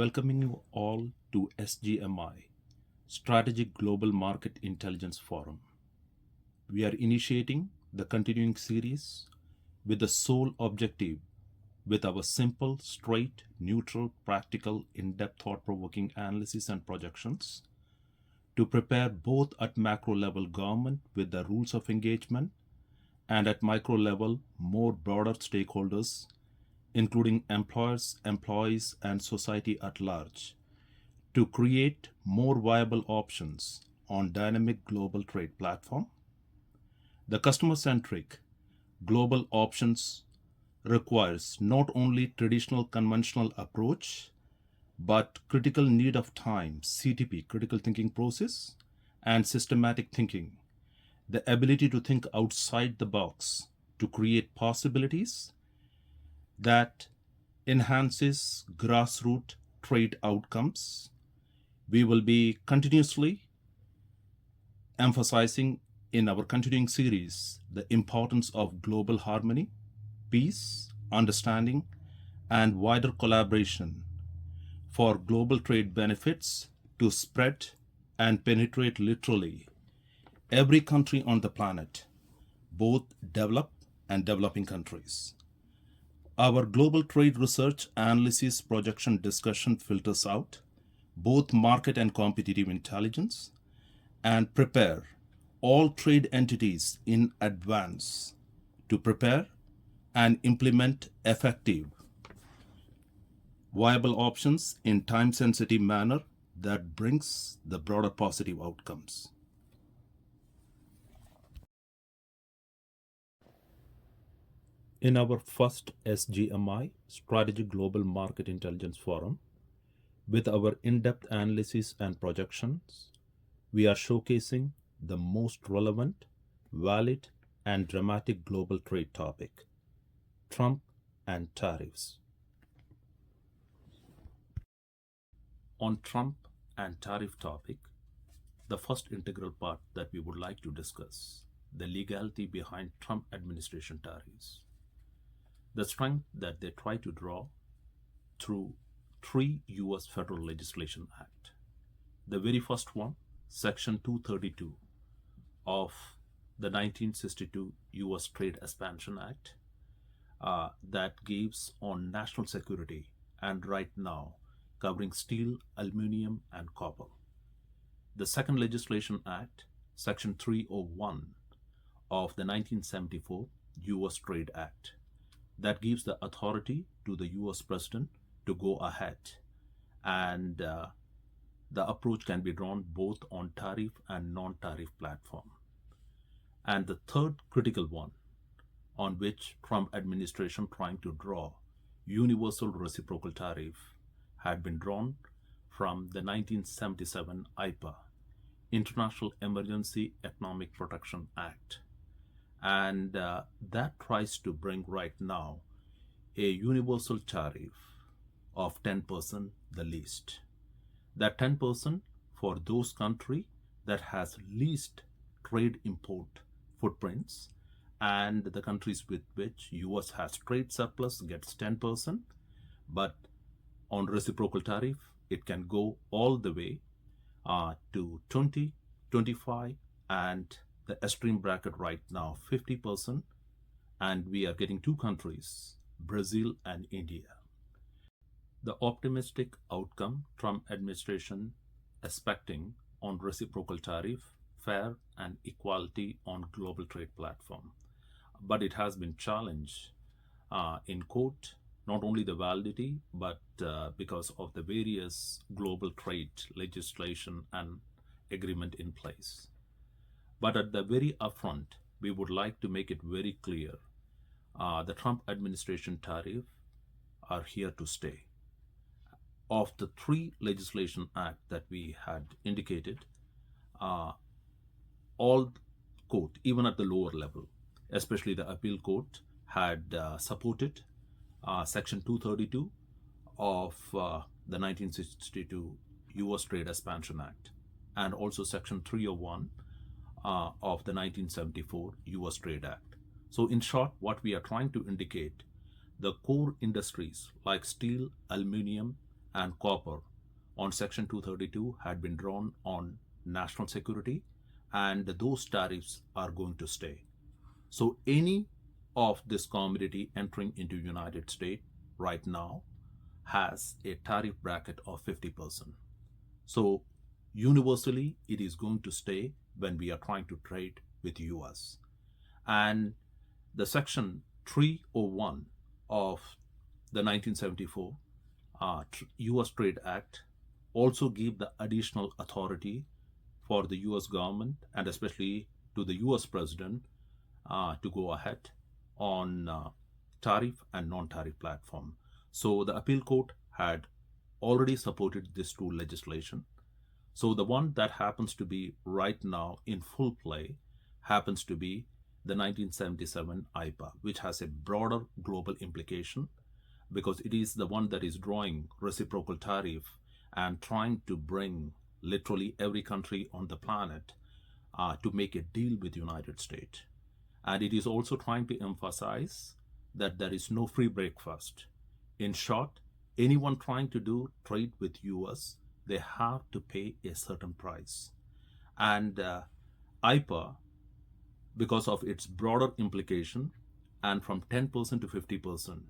welcoming you all to SGMI, Strategic Global Market Intelligence Forum. We are initiating the continuing series with the sole objective with our simple, straight, neutral, practical, in-depth, thought-provoking analysis and projections to prepare both at macro level government with the rules of engagement and at micro level more broader stakeholders including employers, employees, and society at large, to create more viable options on dynamic global trade platform. The customer-centric global options requires not only traditional conventional approach, but critical need of time, CTP, critical thinking process, and systematic thinking, the ability to think outside the box to create possibilities that enhances grassroots trade outcomes. We will be continuously emphasizing in our continuing series the importance of global harmony, peace, understanding, and wider collaboration for global trade benefits to spread and penetrate literally every country on the planet, both developed and developing countries. Our global trade research, analysis, projection, discussion filters out both market and competitive intelligence and prepare all trade entities in advance to prepare and implement effective, viable options in time-sensitive manner that brings the broader positive outcomes. In our first SGMI, Strategic Global Market Intelligence Forum, with our in-depth analysis and projections, we are showcasing the most relevant, valid, and dramatic global trade topic, Trump and Tariffs. On Trump and tariff topic, the first integral part that we would like to discuss, the legality behind Trump administration tariffs. The strength that they try to draw through three U.S. Federal Legislation Act. The very first one, Section 232 of the 1962 U.S. Trade Expansion Act, that gives on national security and right now covering steel, aluminum, and copper. The second Legislation Act, Section 301 of the 1974 U.S. Trade Act, that gives the authority to the U.S. President to go ahead and the approach can be drawn both on tariff and non-tariff platform. And the third critical one on which Trump administration trying to draw universal reciprocal tariff had been drawn from the 1977 IPA, International Emergency Economic Protection Act. And that tries to bring right now a universal tariff of 10% the least. That 10% for those countries that has least trade import footprints, and the countries with which US has trade surplus gets 10%, but on reciprocal tariff it can go all the way to 20, 25, and the extreme bracket right now 50%, and we are getting two countries, Brazil and India. The optimistic outcome Trump administration expecting on reciprocal tariff, fair and equality on global trade platform. But it has been challenged in court, not only the validity, but because of the various global trade legislation and agreement in place. But at the very upfront, we would like to make it very clear, the Trump administration tariff are here to stay. Of the three legislation act that we had indicated, all court, even at the lower level, especially the appeal court, had supported Section 232 of the 1962 U.S. Trade Expansion Act, and also Section 301 of the 1974 U.S. Trade Act. So in short, what we are trying to indicate, the core industries like steel, aluminum, and copper on Section 232 had been drawn on national security, and those tariffs are going to stay. So any of this commodity entering into United States right now has a tariff bracket of 50%. So universally, it is going to stay when we are trying to trade with US. And the Section 301 of the 1974 US Trade Act also give the additional authority for the US government and especially to the US president to go ahead on tariff and non-tariff platform. So the appeal court had already supported this two legislation. So the one that happens to be right now in full play happens to be the 1977 IPA, which has a broader global implication because it is the one that is drawing reciprocal tariff and trying to bring literally every country on the planet to make a deal with the United States. And it is also trying to emphasize that there is no free breakfast. In short, anyone trying to do trade with US, they have to pay a certain price. And IPA, because of its broader implication, and from 10% to 50%,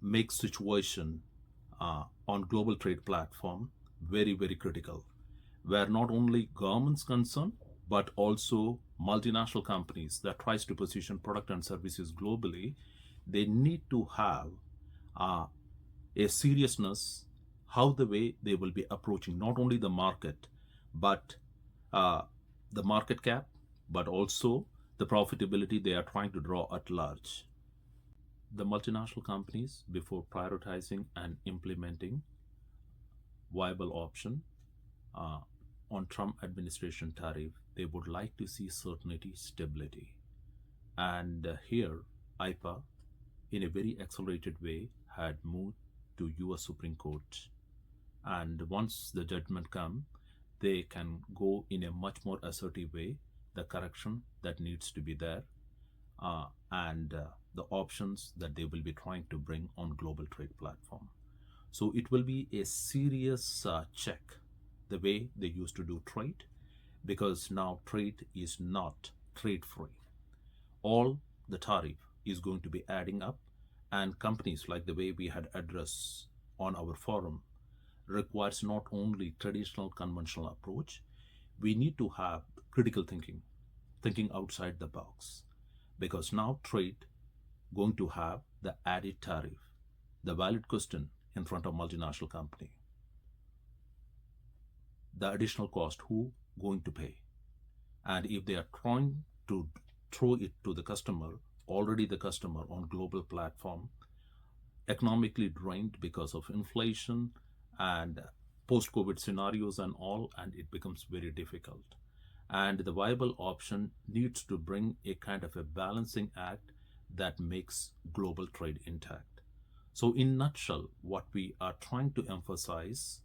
makes situation on global trade platform very, very critical, where not only governments concerned, but also multinational companies that tries to position product and services globally, they need to have a seriousness how the way they will be approaching not only the market, but the market cap, but also the profitability they are trying to draw at large. The multinational companies, before prioritizing and implementing viable option on Trump administration tariff, they would like to see certainty, stability. And here, IPA, in a very accelerated way, had moved to US Supreme Court. And once the judgment come, they can go in a much more assertive way, the correction that needs to be there, and the options that they will be trying to bring on global trade platform. So it will be a serious check the way they used to do trade, because now trade is not trade free. All the tariff is going to be adding up, and companies like the way we had addressed on our forum requires not only traditional conventional approach, we need to have critical thinking outside the box, because now trade going to have the added tariff, the valid question in front of multinational company. The additional cost, who going to pay? And if they are trying to throw it to the customer, already the customer on global platform, economically drained because of inflation and post-COVID scenarios and all, and it becomes very difficult. And the viable option needs to bring a kind of a balancing act that makes global trade intact. So in nutshell, what we are trying to emphasize,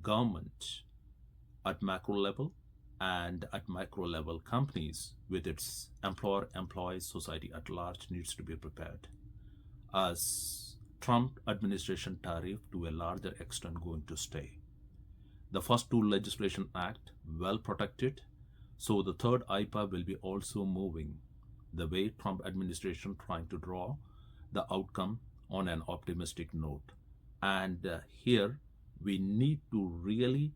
government at macro level and at micro level, companies with its employer, employees, society at large needs to be prepared. As Trump administration tariff to a larger extent going to stay. The first two legislation act well protected, so the third IPA will be also moving the way Trump administration trying to draw the outcome on an optimistic note. And here we need to really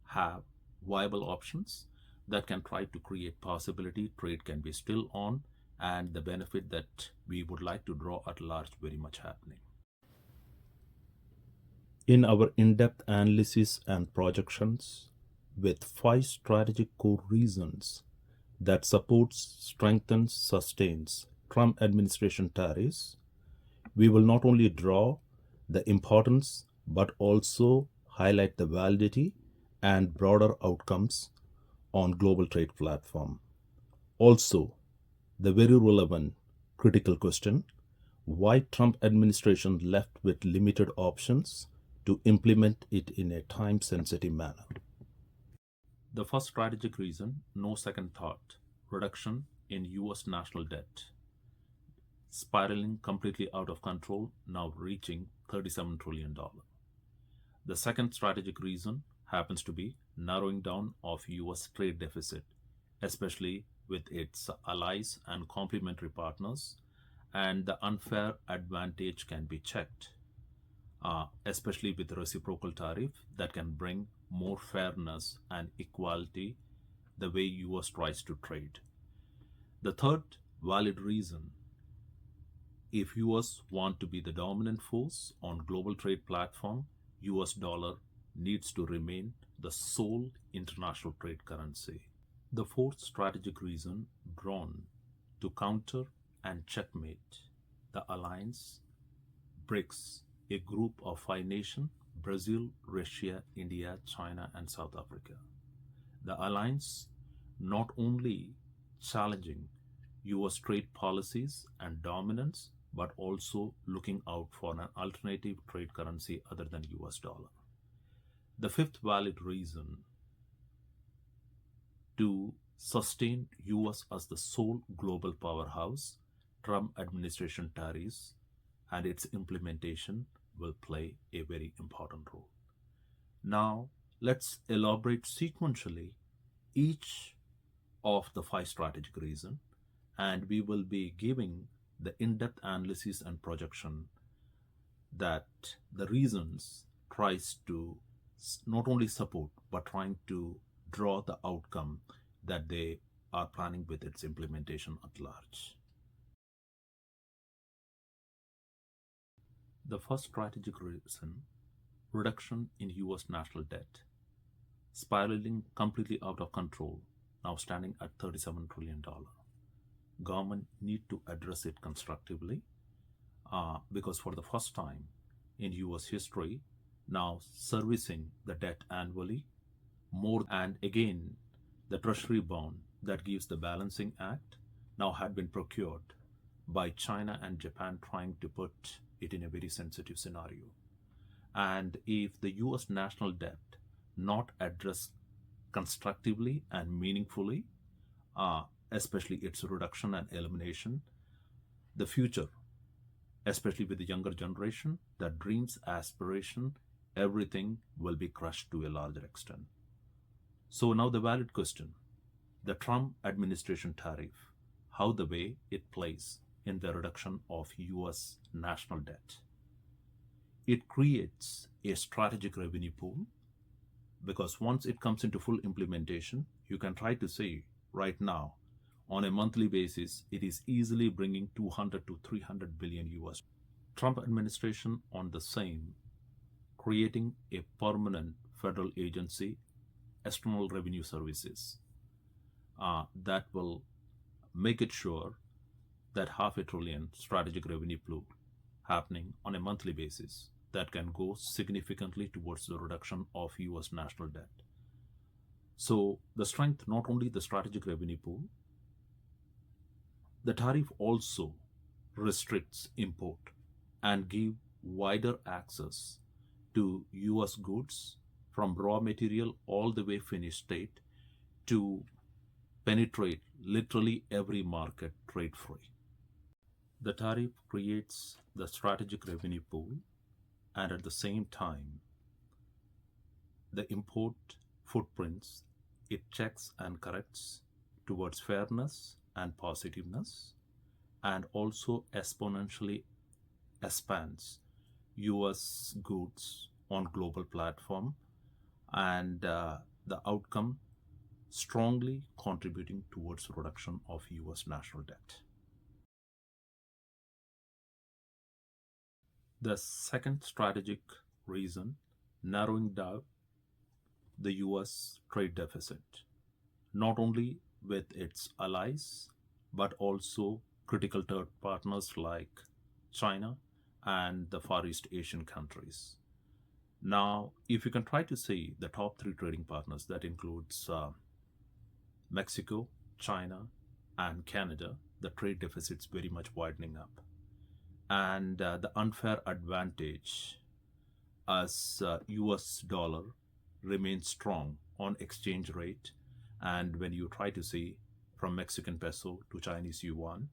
have viable options that can try to create possibility trade can be still on, and the benefit that we would like to draw at large very much happening. In our in-depth analysis and projections with 5 strategic core reasons that supports, strengthens, sustains Trump administration tariffs, we will not only draw the importance but also highlight the validity and broader outcomes on global trade platform. Also, the very relevant critical question, why Trump administration left with limited options to implement it in a time-sensitive manner. The first strategic reason, no second thought, reduction in US national debt. spiraling completely out of control, now reaching $37 trillion. The second strategic reason happens to be narrowing down of US trade deficit, especially with its allies and complementary partners, and the unfair advantage can be checked, especially with reciprocal tariff that can bring more fairness and equality the way US tries to trade. The third valid reason, if US want to be the dominant force on global trade platform, US dollar needs to remain the sole international trade currency. The fourth strategic reason drawn to counter and checkmate the alliance BRICS, a group of five nations: Brazil, Russia, India, China, and South Africa. The alliance not only challenging US trade policies and dominance, but also looking out for an alternative trade currency other than US dollar. The fifth valid reason to sustain US as the sole global powerhouse, Trump administration tariffs and its implementation will play a very important role. Now, let's elaborate sequentially each of the five strategic reasons, and we will be giving the in-depth analysis and projection that the reasons tries to not only support but trying to draw the outcome that they are planning with its implementation at large. The first strategic reason, reduction in US national debt, spiraling completely out of control, now standing at $37 trillion. Government need to address it constructively, because for the first time in US history, now servicing the debt annually more, and again the treasury bond that gives the balancing act now had been procured by China and Japan, trying to put it in a very sensitive scenario. And if the US national debt not addressed constructively and meaningfully, especially its reduction and elimination, the future, especially with the younger generation, that dreams, aspiration, everything will be crushed to a larger extent. So now the valid question, the Trump administration tariff, how the way it plays in the reduction of US national debt. It creates a strategic revenue pool, because once it comes into full implementation, you can try to say right now, on a monthly basis, it is easily bringing 200 to 300 billion US. Trump administration on the same, creating a permanent federal agency, External Revenue Services, that will make it sure that $500 billion strategic revenue pool happening on a monthly basis that can go significantly towards the reduction of US national debt. So the strength, not only the strategic revenue pool, the tariff also restricts import and give wider access to US goods from raw material all the way finished state to penetrate literally every market trade free. The tariff creates the strategic revenue pool, and at the same time, the import footprints, it checks and corrects towards fairness and positiveness, and also exponentially expands US goods on global platform, and the outcome strongly contributing towards reduction of US national debt. The second strategic reason, narrowing down the US trade deficit, not only with its allies, but also critical third partners like China and the Far East Asian countries. Now, if you can try to see the top three trading partners, that includes Mexico, China, and Canada, the trade deficit's very much widening up. And the unfair advantage as US dollar remains strong on exchange rate. And when you try to see from Mexican peso to Chinese yuan,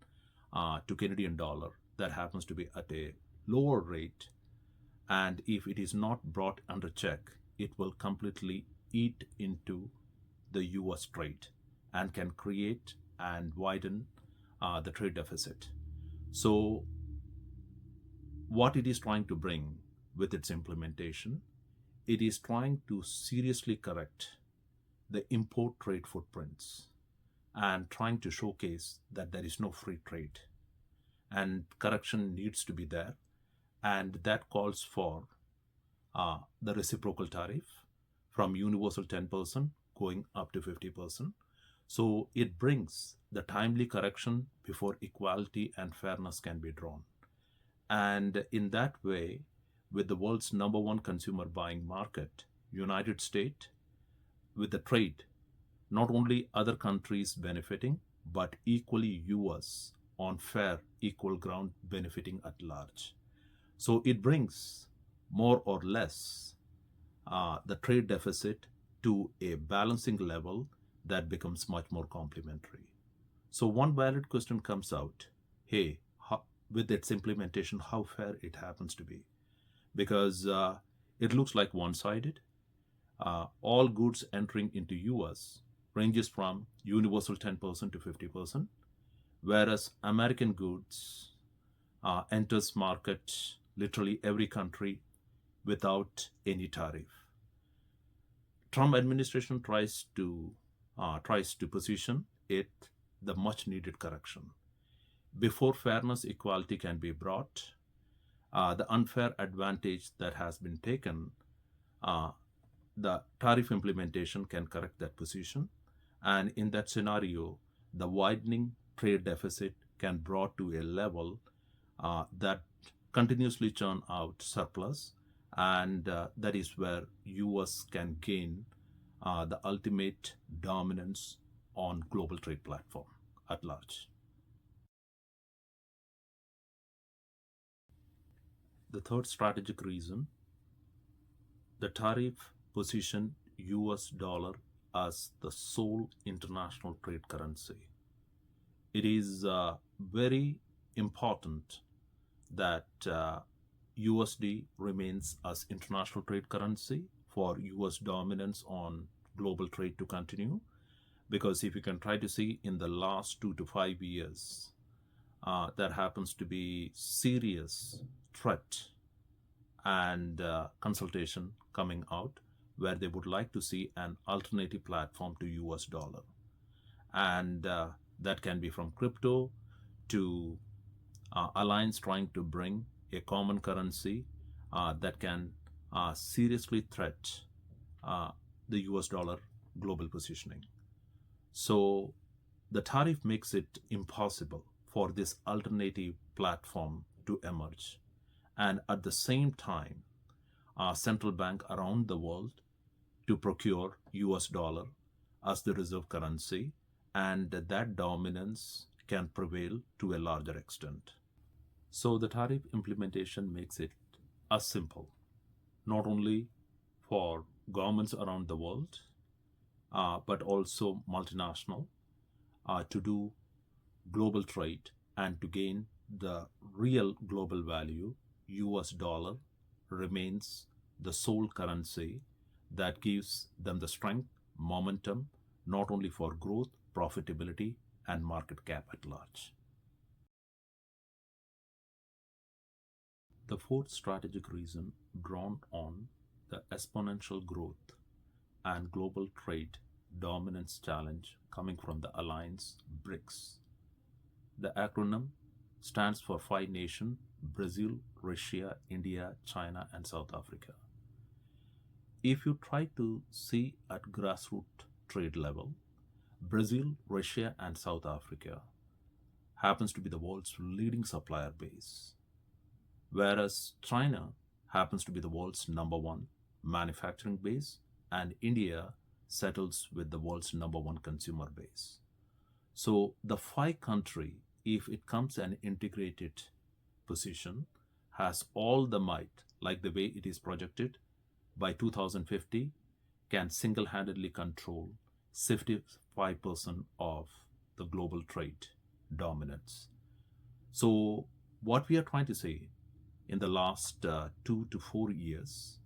to Canadian dollar that happens to be at a lower rate, and if it is not brought under check, it will completely eat into the US trade and can create and widen the trade deficit. So, what it is trying to bring with its implementation, it is trying to seriously correct the import trade footprints and trying to showcase that there is no free trade and correction needs to be there. And that calls for the reciprocal tariff from universal 10% going up to 50%. So it brings the timely correction before equality and fairness can be drawn. And in that way, with the world's number one consumer buying market, United States, with the trade, not only other countries benefiting, but equally US on fair, equal ground benefiting at large. So it brings more or less the trade deficit to a balancing level that becomes much more complementary. So one valid question comes out, hey, with its implementation, how fair it happens to be? Because it looks like one-sided. All goods entering into US ranges from universal 10% to 50%, whereas American goods enters market literally every country without any tariff. Trump administration tries to position it the much needed correction. Before fairness equality can be brought, the unfair advantage that has been taken, uh, the tariff implementation can correct that position. And in that scenario, the widening trade deficit can brought to a level that continuously churn out surplus, and that is where US can gain the ultimate dominance on global trade platform at large. The third strategic reason, the tariff position US dollar as the sole international trade currency. It is very important that USD remains as international trade currency for US dominance on global trade to continue. Because if you can try to see in the last 2 to 5 years, there happens to be serious threat and consultation coming out where they would like to see an alternative platform to US dollar. And that can be from crypto to alliance trying to bring a common currency that can seriously threat the US dollar global positioning. So the tariff makes it impossible for this alternative platform to emerge. And at the same time, central bank around the world to procure US dollar as the reserve currency, and that dominance can prevail to a larger extent. So the tariff implementation makes it as simple, not only for governments around the world, but also multinational to do global trade and to gain the real global value. US dollar remains the sole currency that gives them the strength, momentum, not only for growth, profitability, and market cap at large. The fourth strategic reason drawn on the exponential growth and global trade dominance challenge coming from the alliance BRICS. The acronym stands for five nations: Brazil, Russia, India, China, and South Africa. If you try to see at grassroots trade level, Brazil, Russia, and South Africa happens to be the world's leading supplier base, whereas China happens to be the world's number one manufacturing base, and India settles with the world's number one consumer base. So the five country, if it comes an integrated position, has all the might, like the way it is projected, by 2050 can single-handedly control 65% of the global trade dominance. So, what we are trying to say in the last 2 to 4 years,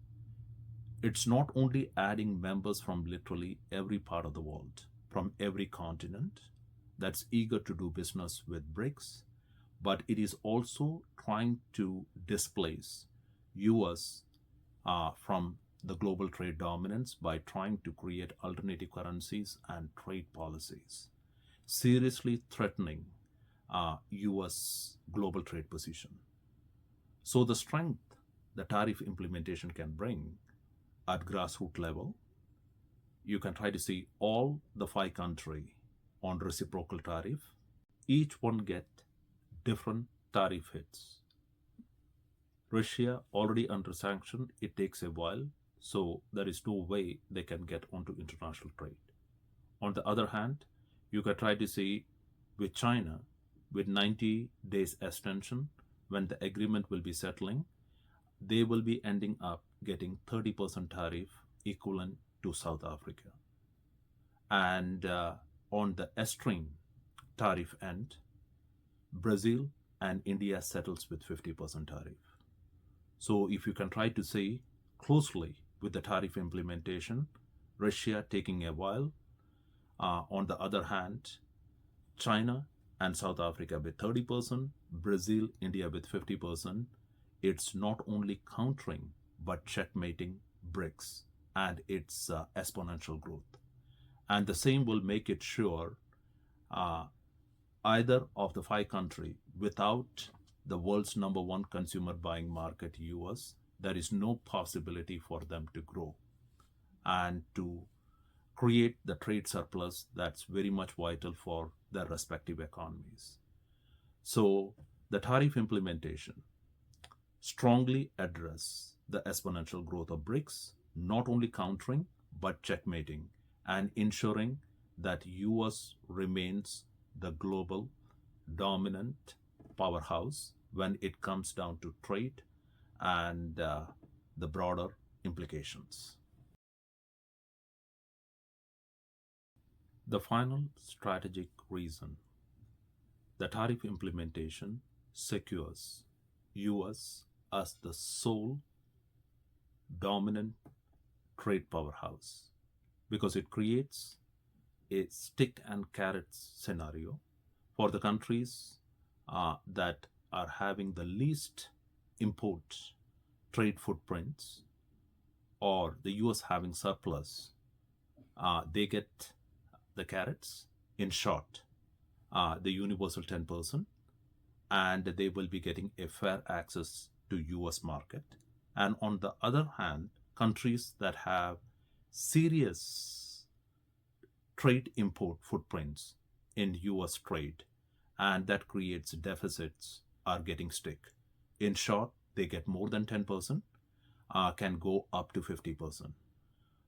it's not only adding members from literally every part of the world, from every continent that's eager to do business with BRICS, but it is also trying to displace US from the global trade dominance by trying to create alternative currencies and trade policies, seriously threatening US global trade position. So the strength the tariff implementation can bring at grassroots level, you can try to see all the five countries on reciprocal tariff. Each one get different tariff hits. Russia already under sanction, it takes a while, so there is no way they can get onto international trade. On the other hand, you can try to see with China, with 90 days extension, when the agreement will be settling, they will be ending up getting 30% tariff equivalent to South Africa. And on the extreme tariff end, Brazil and India settles with 50% tariff. So if you can try to see closely with the tariff implementation, Russia taking a while. On the other hand, China and South Africa with 30%, Brazil, India with 50%. It's not only countering but checkmating BRICS and its exponential growth. And the same will make it sure uh, either of the five countries without the world's number one consumer buying market, US, there is no possibility for them to grow and to create the trade surplus that's very much vital for their respective economies. So the tariff implementation strongly address the exponential growth of BRICS, not only countering but checkmating and ensuring that US remains the global dominant powerhouse when it comes down to trade and the broader implications. The final strategic reason the tariff implementation secures US as the sole dominant trade powerhouse because it creates a stick and carrot scenario for the countries that are having the least import trade footprints or the US having surplus. They get the carrots. In short, the universal 10%, and they will be getting a fair access to US market. And on the other hand, countries that have serious trade import footprints in US trade and that creates deficits are getting stick. In short, they get more than 10%, can go up to 50%.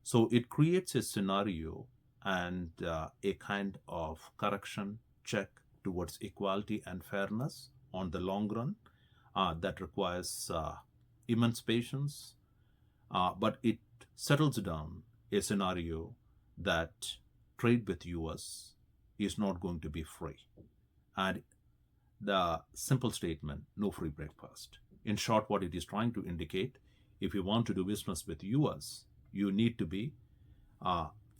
So it creates a scenario and a kind of correction check towards equality and fairness on the long run that requires immense patience, but it settles down a scenario that trade with US is not going to be free. And the simple statement, no free breakfast. In short, what it is trying to indicate, if you want to do business with US, you need to be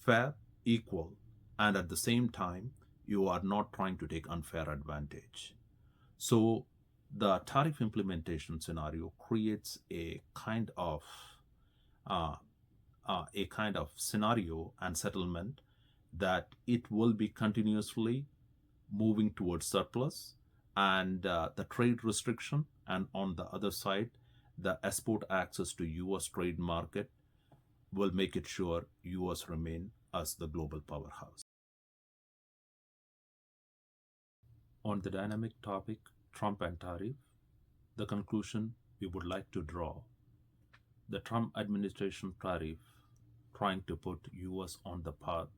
fair, equal, and at the same time, you are not trying to take unfair advantage. So the tariff implementation scenario creates uh, a kind of scenario and settlement that it will be continuously moving towards surplus and the trade restriction, and on the other side, the export access to US trade market will make it sure US remain as the global powerhouse. On the dynamic topic, Trump and tariff, the conclusion we would like to draw, the Trump administration tariff trying to put US on the path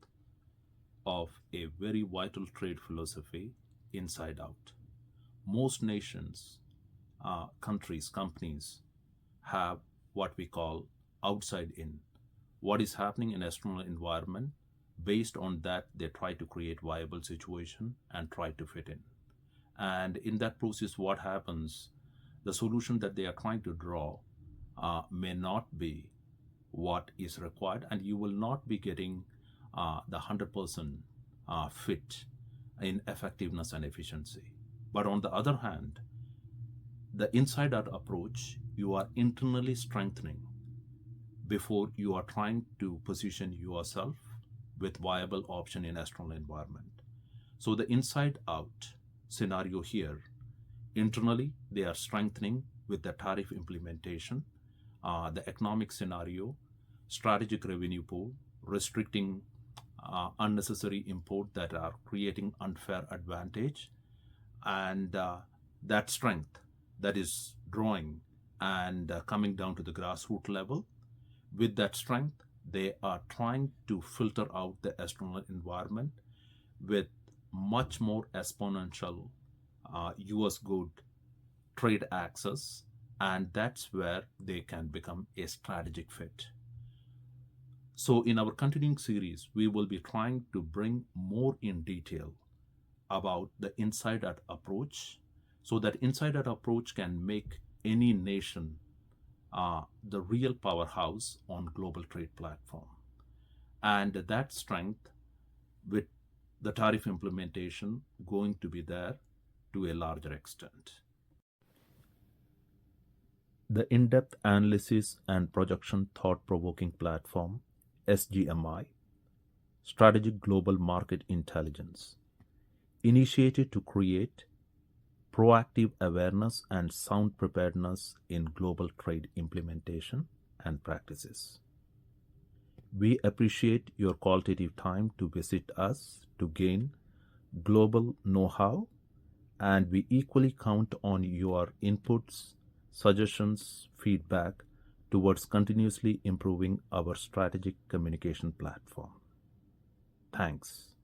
of a very vital trade philosophy inside out. Most nations, countries, companies have what we call outside in. What is happening in external environment, based on that they try to create viable situation and try to fit in. And in that process, what happens, the solution that they are trying to draw may not be what is required, and you will not be getting the 100% fit in effectiveness and efficiency. But on the other hand, the inside out approach, you are internally strengthening before you are trying to position yourself with viable option in external environment. So the inside out scenario here, internally they are strengthening with the tariff implementation, the economic scenario, strategic revenue pool, restricting unnecessary import that are creating unfair advantage, and that strength that is drawing and coming down to the grassroots level. With that strength, they are trying to filter out the external environment with much more exponential US good trade access, and that's where they can become a strategic fit. So in our continuing series, we will be trying to bring more in detail about the inside out approach, so that inside out approach can make any nation the real powerhouse on global trade platform. And that strength with the tariff implementation going to be there to a larger extent. The in-depth analysis and projection thought-provoking platform, SGMI, Strategic Global Market Intelligence, initiated to create proactive awareness and sound preparedness in global trade implementation and practices. We appreciate your qualitative time to visit us to gain global know-how, and we equally count on your inputs, suggestions, feedback towards continuously improving our strategic communication platform. Thanks.